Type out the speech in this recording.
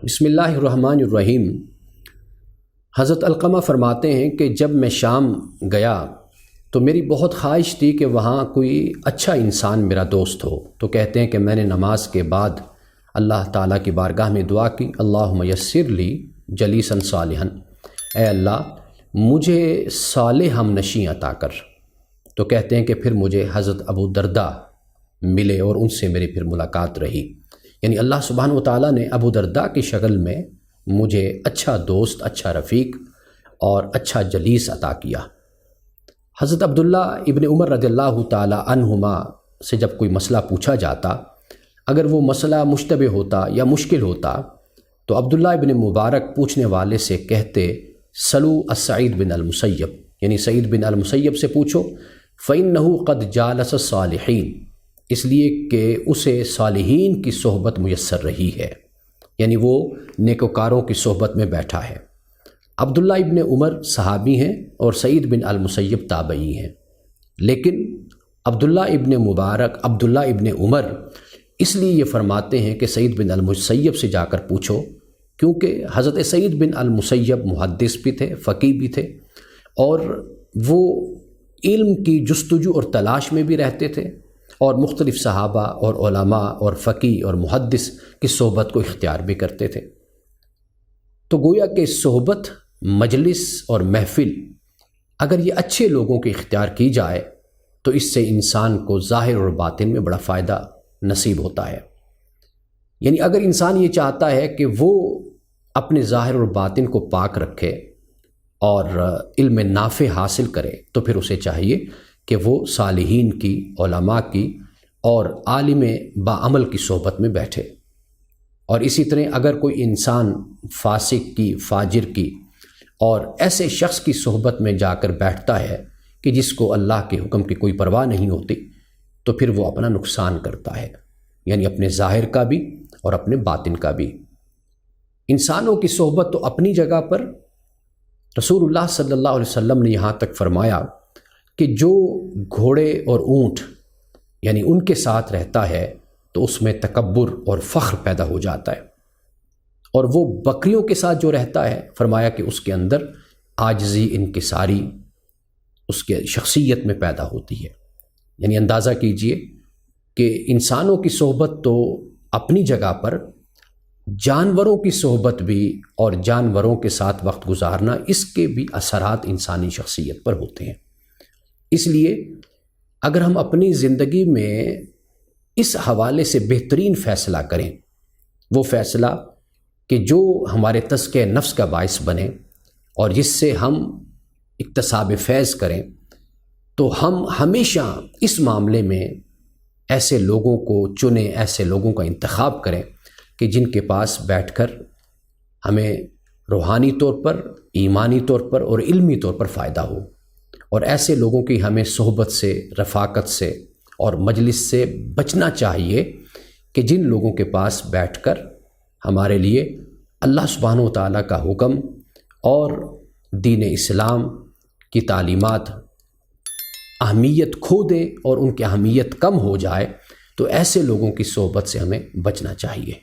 بسم اللہ الرحمن الرحیم۔ حضرت علقمہ فرماتے ہیں کہ جب میں شام گیا تو میری بہت خواہش تھی کہ وہاں کوئی اچھا انسان میرا دوست ہو۔ تو کہتے ہیں کہ میں نے نماز کے بعد اللہ تعالیٰ کی بارگاہ میں دعا کی، اللہم یسر لی جلیسا صالحا، اے اللہ مجھے صالح ہم نشیں عطا کر۔ تو کہتے ہیں کہ پھر مجھے حضرت ابو درداء ملے اور ان سے میری پھر ملاقات رہی، یعنی اللہ سبحانہ و تعالیٰ نے ابو درداء کی شکل میں مجھے اچھا دوست، اچھا رفیق اور اچھا جلیس عطا کیا۔ حضرت عبداللہ ابن عمر رضی اللہ تعالی عنہما سے جب کوئی مسئلہ پوچھا جاتا، اگر وہ مسئلہ مشتبہ ہوتا یا مشکل ہوتا تو عبداللہ ابن مبارک پوچھنے والے سے کہتے سلو السعید بن المسیب، یعنی سعید بن المسیب سے پوچھو، فإنہ قد جالس الصالحین، اس لیے کہ اسے صالحین کی صحبت میسر رہی ہے، یعنی وہ نیکوکاروں کی صحبت میں بیٹھا ہے۔ عبداللہ ابن عمر صحابی ہیں اور سعید بن المسیب تابعی ہیں، لیکن عبداللہ ابن مبارک، عبداللہ ابن عمر اس لیے یہ فرماتے ہیں کہ سعید بن المسیب سے جا کر پوچھو، کیونکہ حضرت سعید بن المسیب محدث بھی تھے، فقیہ بھی تھے، اور وہ علم کی جستجو اور تلاش میں بھی رہتے تھے، اور مختلف صحابہ اور علماء اور فقیہ اور محدث کی صحبت کو اختیار بھی کرتے تھے۔ تو گویا کہ صحبت، مجلس اور محفل اگر یہ اچھے لوگوں کی اختیار کی جائے تو اس سے انسان کو ظاہر اور باطن میں بڑا فائدہ نصیب ہوتا ہے۔ یعنی اگر انسان یہ چاہتا ہے کہ وہ اپنے ظاہر اور باطن کو پاک رکھے اور علم نافع حاصل کرے تو پھر اسے چاہیے کہ وہ صالحین کی، علماء کی اور عالم باعمل کی صحبت میں بیٹھے۔ اور اسی طرح اگر کوئی انسان فاسق کی، فاجر کی اور ایسے شخص کی صحبت میں جا کر بیٹھتا ہے کہ جس کو اللہ کے حکم کی کوئی پرواہ نہیں ہوتی، تو پھر وہ اپنا نقصان کرتا ہے، یعنی اپنے ظاہر کا بھی اور اپنے باطن کا بھی۔ انسانوں کی صحبت تو اپنی جگہ پر رسول اللہ صلی اللہ علیہ وسلم نے یہاں تک فرمایا کہ جو گھوڑے اور اونٹ یعنی ان کے ساتھ رہتا ہے تو اس میں تکبر اور فخر پیدا ہو جاتا ہے، اور وہ بکریوں کے ساتھ جو رہتا ہے فرمایا کہ اس کے اندر عاجزی، انکساری اس کے شخصیت میں پیدا ہوتی ہے۔ یعنی اندازہ کیجئے کہ انسانوں کی صحبت تو اپنی جگہ پر، جانوروں کی صحبت بھی اور جانوروں کے ساتھ وقت گزارنا، اس کے بھی اثرات انسانی شخصیت پر ہوتے ہیں۔ اس لیے اگر ہم اپنی زندگی میں اس حوالے سے بہترین فیصلہ کریں، وہ فیصلہ کہ جو ہمارے تزکیہ نفس کا باعث بنے اور جس سے ہم اکتساب فیض کریں، تو ہم ہمیشہ اس معاملے میں ایسے لوگوں کو چنیں، ایسے لوگوں کا انتخاب کریں کہ جن کے پاس بیٹھ کر ہمیں روحانی طور پر، ایمانی طور پر اور علمی طور پر فائدہ ہو، اور ایسے لوگوں کی ہمیں صحبت سے، رفاقت سے اور مجلس سے بچنا چاہیے کہ جن لوگوں کے پاس بیٹھ کر ہمارے لیے اللہ سبحانہ و تعالیٰ کا حکم اور دین اسلام کی تعلیمات اہمیت کھو دیں اور ان کی اہمیت کم ہو جائے، تو ایسے لوگوں کی صحبت سے ہمیں بچنا چاہیے۔